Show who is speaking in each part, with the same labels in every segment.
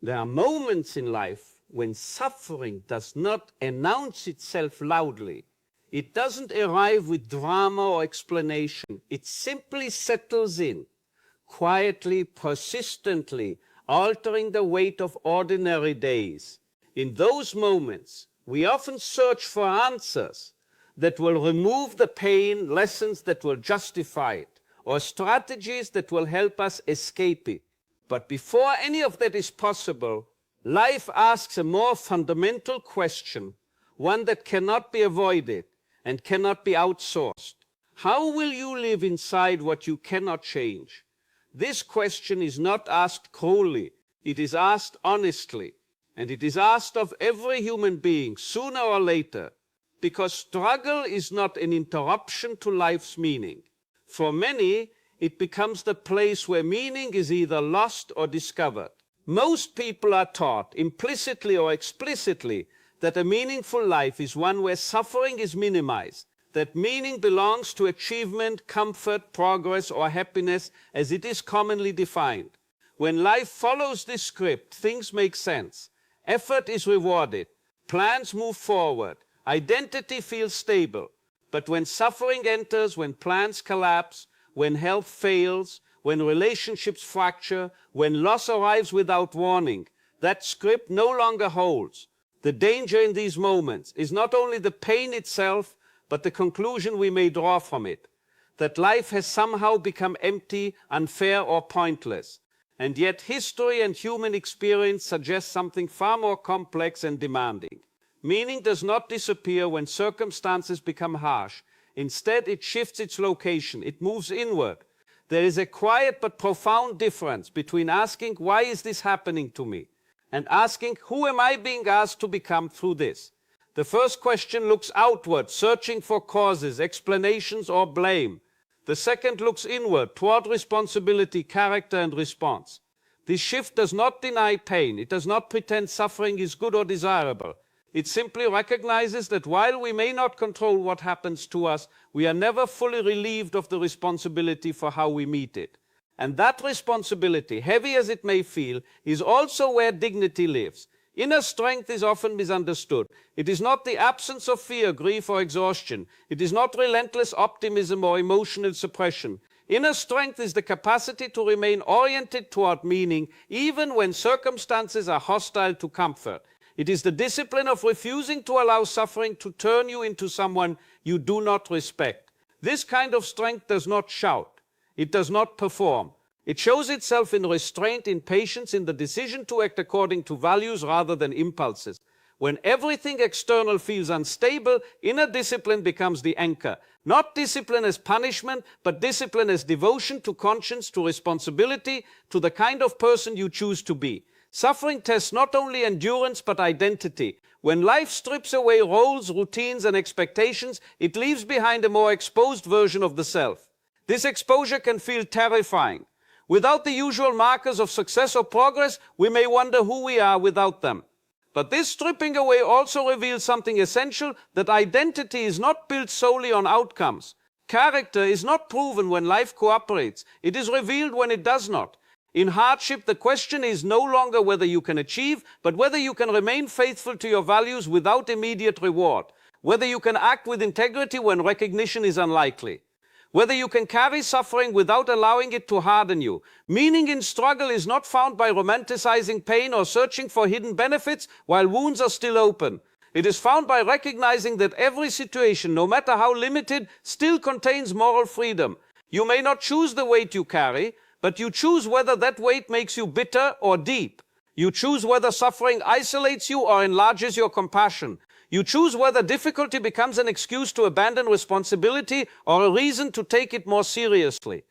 Speaker 1: There are moments in life when suffering does not announce itself loudly. It doesn't arrive with drama or explanation. It simply settles in, quietly, persistently, altering the weight of ordinary days. In those moments, we often search for answers that will remove the pain, lessons that will justify it, or strategies that will help us escape it. But before any of that is possible, life asks a more fundamental question, one that cannot be avoided and cannot be outsourced. How will you live inside what you cannot change? This question is not asked cruelly, it is asked honestly, and it is asked of every human being, sooner or later, because struggle is not an interruption to life's meaning. For many, it becomes the place where meaning is either lost or discovered. Most people are taught, implicitly or explicitly, that a meaningful life is one where suffering is minimized, that meaning belongs to achievement, comfort, progress, or happiness as it is commonly defined. When life follows this script, things make sense. Effort is rewarded. Plans move forward. Identity feels stable. But when suffering enters, when plans collapse, when health fails, when relationships fracture, when loss arrives without warning, that script no longer holds. The danger in these moments is not only the pain itself, but the conclusion we may draw from it, that life has somehow become empty, unfair, or pointless. And yet history and human experience suggest something far more complex and demanding. Meaning does not disappear when circumstances become harsh. Instead, it shifts its location. It moves inward. There is a quiet but profound difference between asking, why is this happening to me? And asking, who am I being asked to become through this? The first question looks outward, searching for causes, explanations, or blame. The second looks inward, toward responsibility, character, and response. This shift does not deny pain. It does not pretend suffering is good or desirable. It simply recognizes that while we may not control what happens to us, we are never fully relieved of the responsibility for how we meet it. And that responsibility, heavy as it may feel, is also where dignity lives. Inner strength is often misunderstood. It is not the absence of fear, grief, or exhaustion. It is not relentless optimism or emotional suppression. Inner strength is the capacity to remain oriented toward meaning, even when circumstances are hostile to comfort. It is the discipline of refusing to allow suffering to turn you into someone you do not respect. This kind of strength does not shout. It does not perform. It shows itself in restraint, in patience, in the decision to act according to values rather than impulses. When everything external feels unstable, inner discipline becomes the anchor. Not discipline as punishment, but discipline as devotion to conscience, to responsibility, to the kind of person you choose to be. Suffering tests not only endurance but identity. When life strips away roles, routines, and expectations, it leaves behind a more exposed version of the self. This exposure can feel terrifying. Without the usual markers of success or progress, we may wonder who we are without them. But this stripping away also reveals something essential, that identity is not built solely on outcomes. Character is not proven when life cooperates. It is revealed when it does not. In hardship, the question is no longer whether you can achieve, but whether you can remain faithful to your values without immediate reward. Whether you can act with integrity when recognition is unlikely. Whether you can carry suffering without allowing it to harden you. Meaning in struggle is not found by romanticizing pain or searching for hidden benefits while wounds are still open. It is found by recognizing that every situation, no matter how limited, still contains moral freedom. You may not choose the weight you carry, but you choose whether that weight makes you bitter or deep. You choose whether suffering isolates you or enlarges your compassion. You choose whether difficulty becomes an excuse to abandon responsibility or a reason to take it more seriously.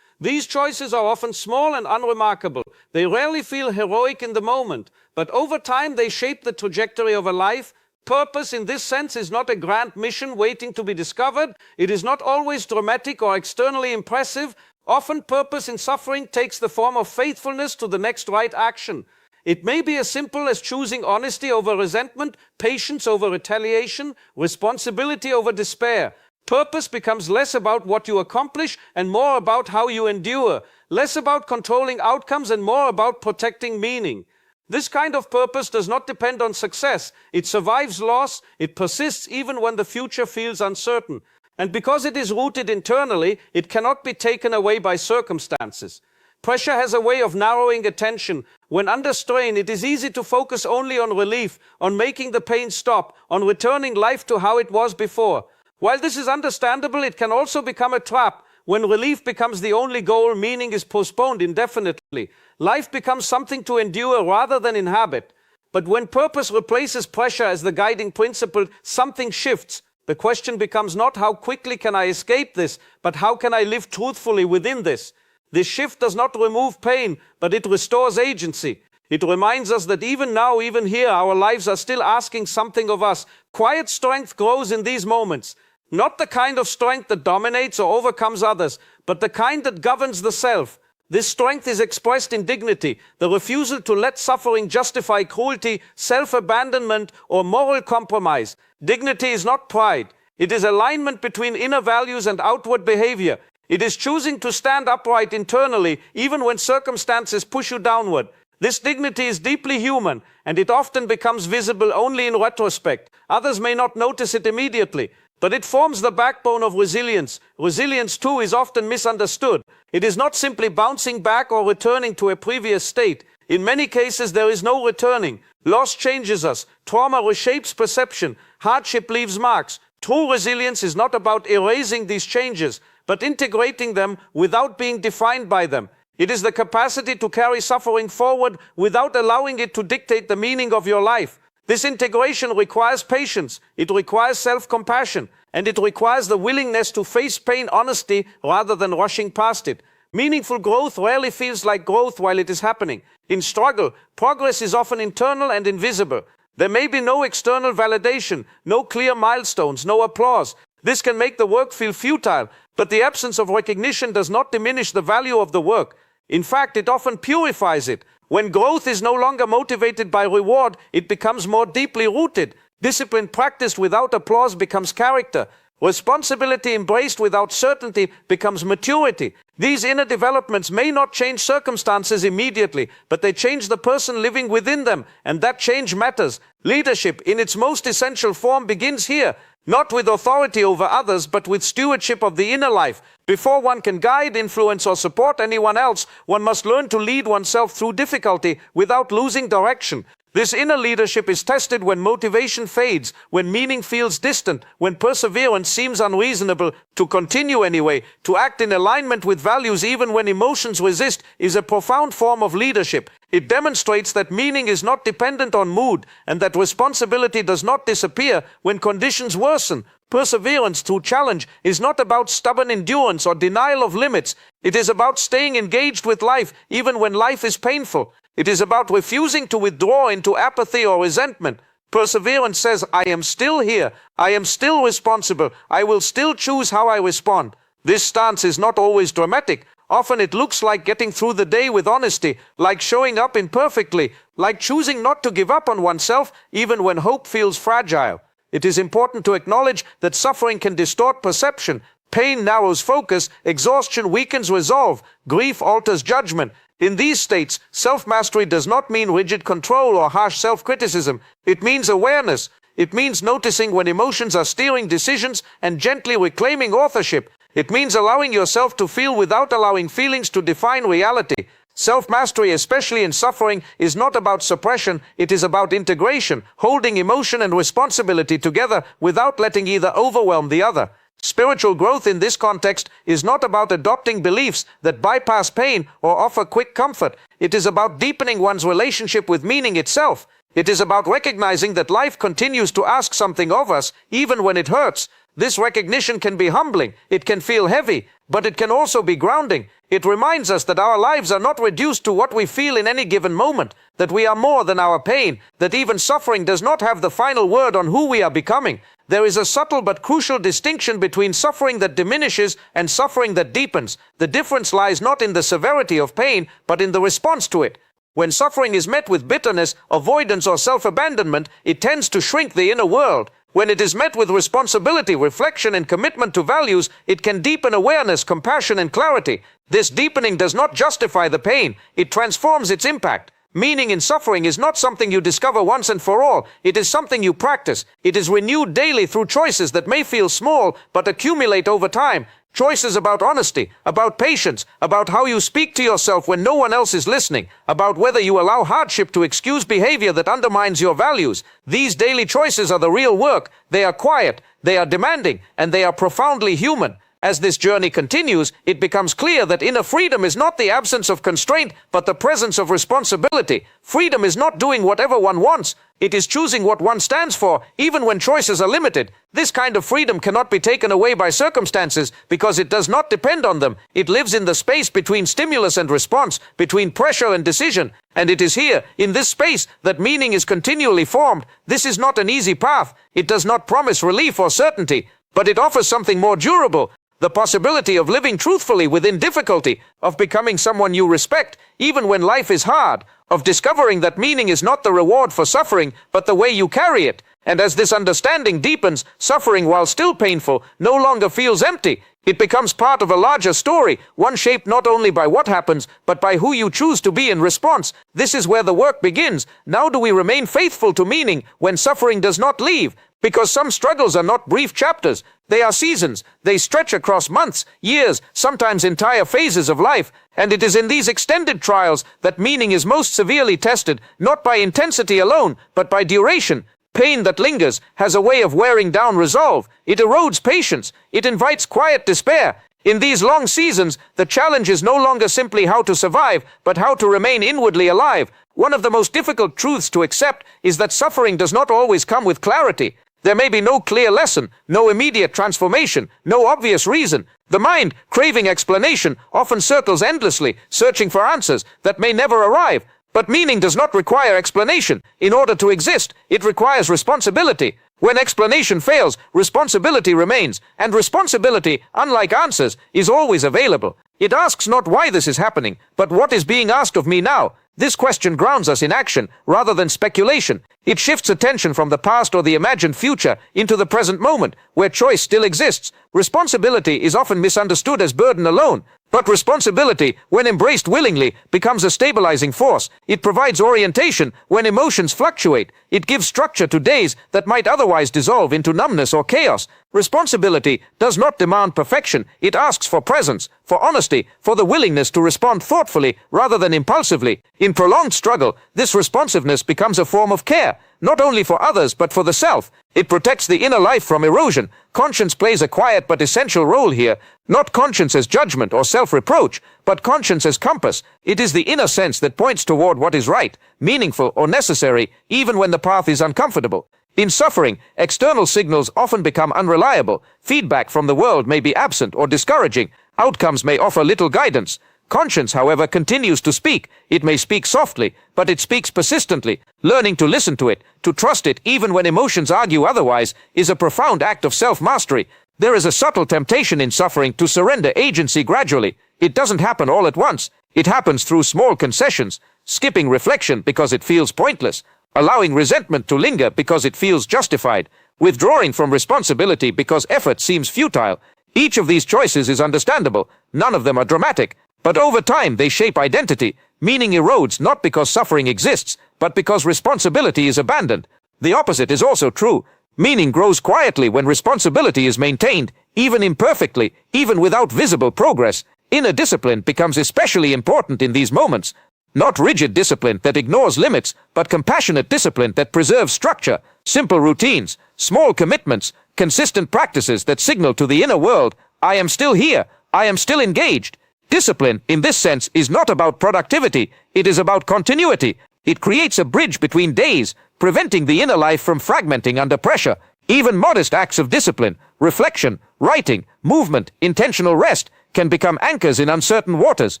Speaker 1: These choices are often small and unremarkable. They rarely feel heroic in the moment, but over time they shape the trajectory of a life. Purpose in this sense is not a grand mission waiting to be discovered. It is not always dramatic or externally impressive. Often purpose in suffering takes the form of faithfulness to the next right action. It may be as simple as choosing honesty over resentment, patience over retaliation, responsibility over despair. Purpose becomes less about what you accomplish and more about how you endure, less about controlling outcomes and more about protecting meaning. This kind of purpose does not depend on success. It survives loss. It persists even when the future feels uncertain. And because it is rooted internally, it cannot be taken away by circumstances. Pressure has a way of narrowing attention. When under strain, it is easy to focus only on relief, on making the pain stop, on returning life to how it was before. While this is understandable, it can also become a trap. When relief becomes the only goal, meaning is postponed indefinitely. Life becomes something to endure rather than inhabit. But when purpose replaces pressure as the guiding principle, something shifts. The question becomes not how quickly can I escape this, but how can I live truthfully within this? This shift does not remove pain, but it restores agency. It reminds us that even now, even here, our lives are still asking something of us. Quiet strength grows in these moments. Not the kind of strength that dominates or overcomes others, but the kind that governs the self. This strength is expressed in dignity, the refusal to let suffering justify cruelty, self-abandonment, or moral compromise. Dignity is not pride. It is alignment between inner values and outward behavior. It is choosing to stand upright internally, even when circumstances push you downward. This dignity is deeply human, and it often becomes visible only in retrospect. Others may not notice it immediately, but it forms the backbone of resilience. Resilience, too, is often misunderstood. It is not simply bouncing back or returning to a previous state. In many cases, there is no returning. Loss changes us. Trauma reshapes perception. Hardship leaves marks. True resilience is not about erasing these changes, but integrating them without being defined by them. It is the capacity to carry suffering forward without allowing it to dictate the meaning of your life. This integration requires patience, it requires self-compassion, and it requires the willingness to face pain honestly rather than rushing past it. Meaningful growth rarely feels like growth while it is happening. In struggle, progress is often internal and invisible. There may be no external validation, no clear milestones, no applause. This can make the work feel futile, but the absence of recognition does not diminish the value of the work. In fact, it often purifies it. When growth is no longer motivated by reward, it becomes more deeply rooted. Discipline practiced without applause becomes character. Responsibility embraced without certainty becomes maturity. These inner developments may not change circumstances immediately, but they change the person living within them, and that change matters. Leadership, in its most essential form, begins here. Not with authority over others, but with stewardship of the inner life. Before one can guide, influence, or support anyone else, one must learn to lead oneself through difficulty without losing direction. This inner leadership is tested when motivation fades, when meaning feels distant, when perseverance seems unreasonable. To continue anyway, to act in alignment with values even when emotions resist, is a profound form of leadership. It demonstrates that meaning is not dependent on mood, and that responsibility does not disappear when conditions worsen. Perseverance through challenge is not about stubborn endurance or denial of limits. It is about staying engaged with life even when life is painful. It is about refusing to withdraw into apathy or resentment. Perseverance says, I am still here. I am still responsible. I will still choose how I respond. This stance is not always dramatic. Often it looks like getting through the day with honesty, like showing up imperfectly, like choosing not to give up on oneself even when hope feels fragile. It is important to acknowledge that suffering can distort perception. Pain narrows focus, exhaustion weakens resolve, grief alters judgment. In these states, self-mastery does not mean rigid control or harsh self-criticism. It means awareness. It means noticing when emotions are steering decisions and gently reclaiming authorship. It means allowing yourself to feel without allowing feelings to define reality. Self-mastery, especially in suffering, is not about suppression, it is about integration, holding emotion and responsibility together without letting either overwhelm the other. Spiritual growth in this context is not about adopting beliefs that bypass pain or offer quick comfort. It is about deepening one's relationship with meaning itself. It is about recognizing that life continues to ask something of us, even when it hurts. This recognition can be humbling, it can feel heavy, but it can also be grounding. It reminds us that our lives are not reduced to what we feel in any given moment, that we are more than our pain, that even suffering does not have the final word on who we are becoming. There is a subtle but crucial distinction between suffering that diminishes and suffering that deepens. The difference lies not in the severity of pain, but in the response to it. When suffering is met with bitterness, avoidance, or self-abandonment, it tends to shrink the inner world. When it is met with responsibility, reflection, and commitment to values, it can deepen awareness, compassion, and clarity. This deepening does not justify the pain, it transforms its impact.
Speaker 2: Meaning in suffering is not something you discover once and for all. It is something you practice. It is renewed daily through choices that may feel small but accumulate over time. Choices about honesty, about patience, about how you speak to yourself when no one else is listening, about whether you allow hardship to excuse behavior that undermines your values. These daily choices are the real work. They are quiet, they are demanding, and they are profoundly human. As this journey continues, it becomes clear that inner freedom is not the absence of constraint, but the presence of responsibility. Freedom is not doing whatever one wants. It is choosing what one stands for, even when choices are limited. This kind of freedom cannot be taken away by circumstances because it does not depend on them. It lives in the space between stimulus and response, between pressure and decision. And it is here, in this space, that meaning is continually formed. This is not an easy path. It does not promise relief or certainty, but it offers something more durable. The possibility of living truthfully within difficulty, of becoming someone you respect, even when life is hard, of discovering that meaning is not the reward for suffering, but the way you carry it. And as this understanding deepens, suffering, while still painful, no longer feels empty. It becomes part of a larger story, one shaped not only by what happens, but by who you choose to be in response. This is where the work begins. Now do we remain faithful to meaning when suffering does not leave? Because some struggles are not brief chapters. They are seasons. They stretch across months, years, sometimes entire phases of life. And it is in these extended trials that meaning is most severely tested, not by intensity alone, but by duration. Pain that lingers has a way of wearing down resolve. It erodes patience. It invites quiet despair. In these long seasons, the challenge is no longer simply how to survive, but how to remain inwardly alive. One of the most difficult truths to accept is that suffering does not always come with clarity. There may be no clear lesson, no immediate transformation, no obvious reason. The mind, craving explanation, often circles endlessly, searching for answers that may never arrive. But meaning does not require explanation. In order to exist, it requires responsibility. When explanation fails, responsibility remains, and responsibility, unlike answers, is always available. It asks not why this is happening, but what is being asked of me now. This question grounds us in action, rather than speculation. It shifts attention from the past or the imagined future into the present moment, where choice still exists. Responsibility is often misunderstood as burden alone, but responsibility, when embraced willingly, becomes a stabilizing force. It provides orientation when emotions fluctuate. It gives structure to days that might otherwise dissolve into numbness or chaos. Responsibility does not demand perfection. It asks for presence, for honesty, for the willingness to respond thoughtfully rather than impulsively. In prolonged struggle, this responsiveness becomes a form of care, not only for others but for the self. It protects the inner life from erosion. Conscience plays a quiet but essential role here. Not conscience as judgment or self-reproach, but conscience as compass. It is the inner sense that points toward what is right, meaningful, or necessary, even when the path is uncomfortable. In suffering, external signals often become unreliable. Feedback from the world may be absent or discouraging. Outcomes may offer little guidance. Conscience, however, continues to speak. It may speak softly, but it speaks persistently. Learning to listen to it, to trust it even when emotions argue otherwise, is a profound act of self-mastery. There is a subtle temptation in suffering to surrender agency gradually. It doesn't happen all at once. It happens through small concessions, skipping reflection because it feels pointless, allowing resentment to linger because it feels justified, withdrawing from responsibility because effort seems futile. Each of these choices is understandable. None of them are dramatic. But over time, they shape identity. Meaning erodes not because suffering exists, but because responsibility is abandoned. The opposite is also true. Meaning grows quietly when responsibility is maintained, even imperfectly, even without visible progress. Inner discipline becomes especially important in these moments. Not rigid discipline that ignores limits, but compassionate discipline that preserves structure, simple routines, small commitments, consistent practices that signal to the inner world, I am still here, I am still engaged. Discipline, in this sense, is not about productivity, it is about continuity. It creates a bridge between days, preventing the inner life from fragmenting under pressure. Even modest acts of discipline, reflection, writing, movement, intentional rest, can become anchors in uncertain waters.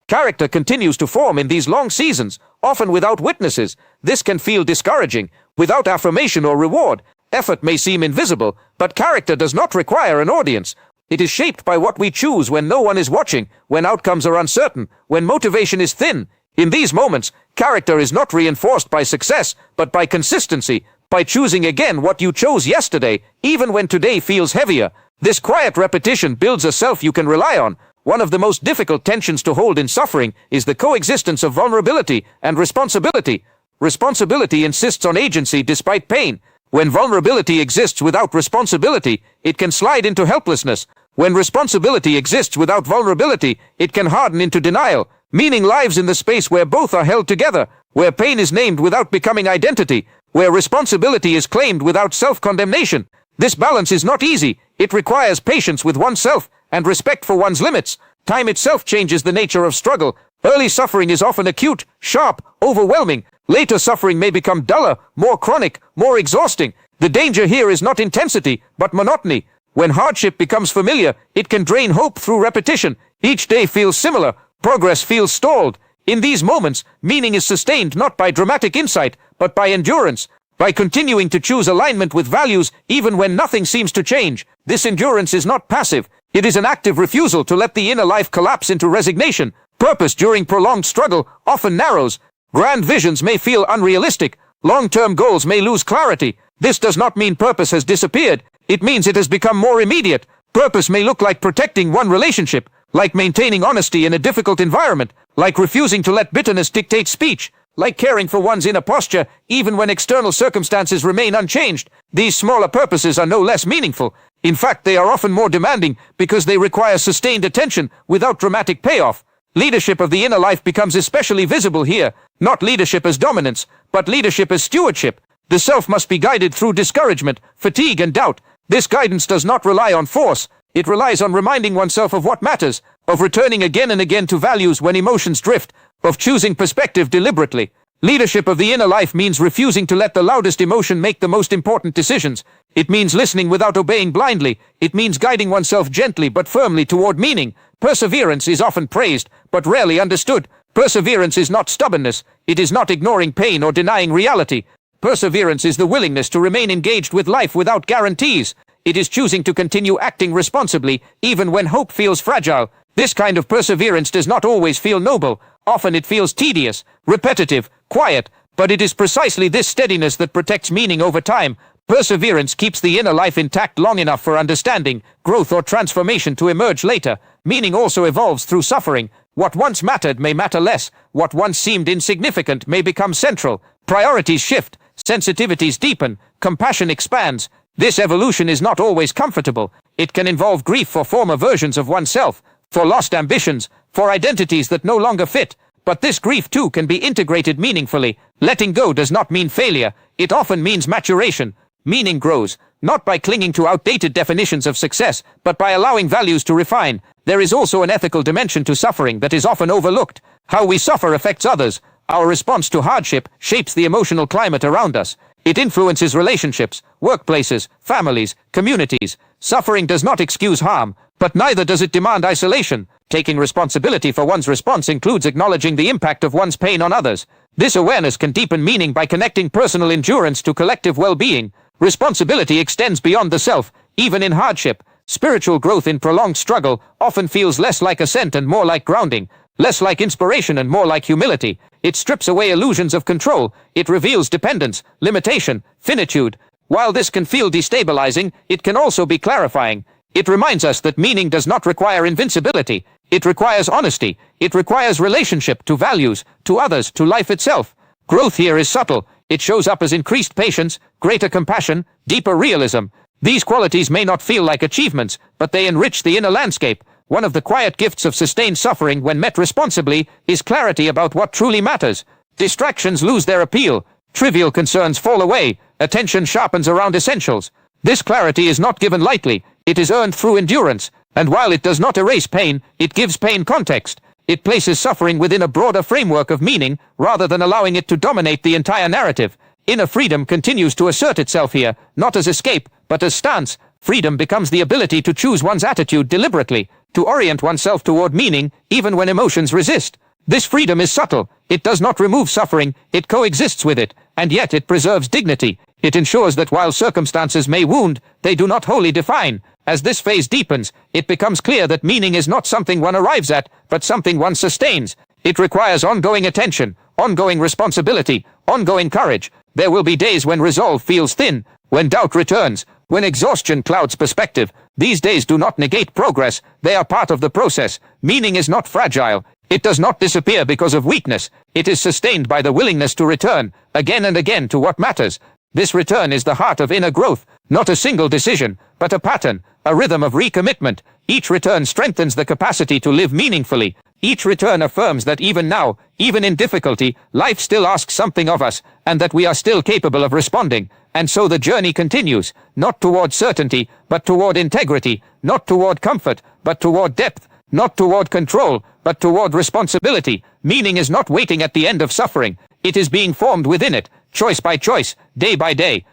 Speaker 2: Character continues to form in these long seasons, often without witnesses. This can feel discouraging. Without affirmation or reward, effort may seem invisible, but character does not require an audience. It is shaped by what we choose when no one is watching, when outcomes are uncertain, when motivation is thin. In these moments, character is not reinforced by success, but by consistency, by choosing again what you chose yesterday, even when today feels heavier. This quiet repetition builds a self you can rely on, One of the most difficult tensions to hold in suffering is the coexistence of vulnerability and responsibility. Responsibility insists on agency despite pain. When vulnerability exists without responsibility, it can slide into helplessness. When responsibility exists without vulnerability, it can harden into denial. Meaning lives in the space where both are held together, where pain is named without becoming identity, where responsibility is claimed without self-condemnation. This balance is not easy. It requires patience with oneself and respect for one's limits. Time itself changes the nature of struggle. Early suffering is often acute, sharp, overwhelming. Later suffering may become duller, more chronic, more exhausting. The danger here is not intensity, but monotony. When hardship becomes familiar, it can drain hope through repetition. Each day feels similar. Progress feels stalled. In these moments, meaning is sustained not by dramatic insight, but by endurance. By continuing to choose alignment with values even when nothing seems to change. This endurance is not passive. It is an active refusal to let the inner life collapse into resignation. Purpose during prolonged struggle often narrows. Grand visions may feel unrealistic. Long-term goals may lose clarity. This does not mean purpose has disappeared. It means it has become more immediate. Purpose may look like protecting one relationship, like maintaining honesty in a difficult environment, like refusing to let bitterness dictate speech, like caring for one's inner posture even when external circumstances remain unchanged. These smaller purposes are no less meaningful. In fact, they are often more demanding because they require sustained attention without dramatic payoff. Leadership of the inner life becomes especially visible here, not leadership as dominance, but leadership as stewardship. The self must be guided through discouragement, fatigue, and doubt. This guidance does not rely on force. It relies on reminding oneself of what matters, of returning again and again to values when emotions drift, of choosing perspective deliberately. Leadership of the inner life means refusing to let the loudest emotion make the most important decisions. It means listening without obeying blindly. It means guiding oneself gently but firmly toward meaning. Perseverance is often praised, but rarely understood. Perseverance is not stubbornness. It is not ignoring pain or denying reality. Perseverance is the willingness to remain engaged with life without guarantees. It is choosing to continue acting responsibly, even when hope feels fragile. This kind of perseverance does not always feel noble. Often it feels tedious, repetitive, quiet, but it is precisely this steadiness that protects meaning over time. Perseverance keeps the inner life intact long enough for understanding, growth, or transformation to emerge later. Meaning also evolves through suffering. What once mattered may matter less. What once seemed insignificant may become central. Priorities shift. Sensitivities deepen. Compassion expands. This evolution is not always comfortable. It can involve grief for former versions of oneself, for lost ambitions, for identities that no longer fit. But this grief too can be integrated meaningfully. Letting go does not mean failure. It often means maturation. Meaning grows, not by clinging to outdated definitions of success, but by allowing values to refine. There is also an ethical dimension to suffering that is often overlooked. How we suffer affects others. Our response to hardship shapes the emotional climate around us. It influences relationships, workplaces, families, communities. Suffering does not excuse harm, but neither does it demand isolation. Taking responsibility for one's response includes acknowledging the impact of one's pain on others. This awareness can deepen meaning by connecting personal endurance to collective well-being. Responsibility extends beyond the self, even in hardship. Spiritual growth in prolonged struggle often feels less like ascent and more like grounding, less like inspiration and more like humility. It strips away illusions of control. It reveals dependence, limitation, finitude. While this can feel destabilizing, it can also be clarifying. It reminds us that meaning does not require invincibility. It requires honesty. It requires relationship to values, to others, to life itself. Growth here is subtle. It shows up as increased patience, greater compassion, deeper realism. These qualities may not feel like achievements, but they enrich the inner landscape. One of the quiet gifts of sustained suffering when met responsibly is clarity about what truly matters. Distractions lose their appeal. Trivial concerns fall away. Attention sharpens around essentials. This clarity is not given lightly. It is earned through endurance. And while it does not erase pain, it gives pain context. It places suffering within a broader framework of meaning, rather than allowing it to dominate the entire narrative. Inner freedom continues to assert itself here, not as escape, but as stance. Freedom becomes the ability to choose one's attitude deliberately, to orient oneself toward meaning, even when emotions resist. This freedom is subtle. It does not remove suffering, it coexists with it, and yet it preserves dignity. It ensures that while circumstances may wound, they do not wholly define. As this phase deepens, it becomes clear that meaning is not something one arrives at, but something one sustains. It requires ongoing attention, ongoing responsibility, ongoing courage. There will be days when resolve feels thin, when doubt returns, When exhaustion clouds perspective, these days do not negate progress, they are part of the process. Meaning is not fragile. It does not disappear because of weakness. It is sustained by the willingness to return, again and again, to what matters. This return is the heart of inner growth, not a single decision, but a pattern, a rhythm of recommitment. Each return strengthens the capacity to live meaningfully. Each return affirms that even now, even in difficulty, life still asks something of us, and that we are still capable of responding. And so the journey continues, not toward certainty, but toward integrity, not toward comfort, but toward depth, not toward control, but toward responsibility. Meaning is not waiting at the end of suffering. It is being formed within it, choice by choice, day by day.